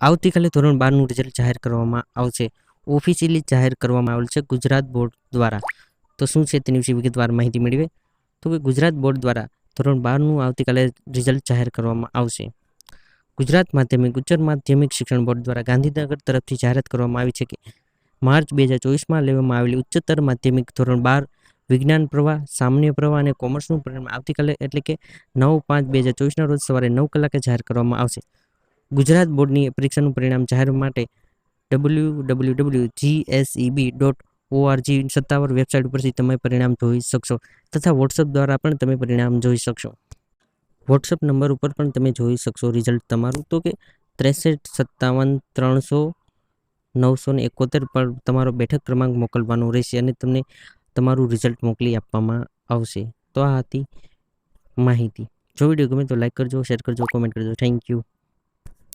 આવતીકાલે ધોરણ 12નું રિઝલ્ટ જાહેર કરવામાં આવશે. ઓફિશિયલી જાહેર કરવામાં આવેલ છે ગુજરાત બોર્ડ દ્વારા. તો શું છે તેની વિશે વિગતવાર માહિતી મેળવીએ. તો કે ગુજરાત બોર્ડ દ્વારા ધોરણ 12નું આવતીકાલે રિઝલ્ટ જાહેર કરવામાં આવશે. ગુજરાત માધ્યમિક ઉચ્ચતર માધ્યમિક શિક્ષણ બોર્ડ દ્વારા ગાંધીનગર તરફથી જાહેરાત કરવામાં આવી છે કે માર્ચ 2024માં લેવામાં આવેલી ઉચ્ચતર માધ્યમિક ધોરણ 12 વિજ્ઞાન પ્રવાહ, સામાન્ય પ્રવાહ અને કોમર્સનું પરિણામ આવતીકાલે એટલે કે 9/5/2024ના રોજ સવારે 9 કલાકે જાહેર કરવામાં આવશે. ગુજરાત બોર્ડની પરીક્ષાનું પરિણામ જાહેર માટે www.gseb.org સત્તાવાર વેબસાઇટ ઉપરથી તમે પરિણામ જોઈ શકશો તથા વોટ્સઅપ દ્વારા પણ તમે પરિણામ જોઈ શકશો. વોટ્સઅપ નંબર ઉપર પણ તમે જોઈ શકશો રિઝલ્ટ તમારું. તો કે 6357-300-971 પર તમારો બેઠક ક્રમાંક મોકલવાનો રહેશે અને તમને તમારું રિઝલ્ટ મોકલી આપવામાં આવશે. તો આ હતી માહિતી. જો વિડીયો ગમે તો લાઈક કરજો, શેર કરજો, કોમેન્ટ કરજો. Thank you.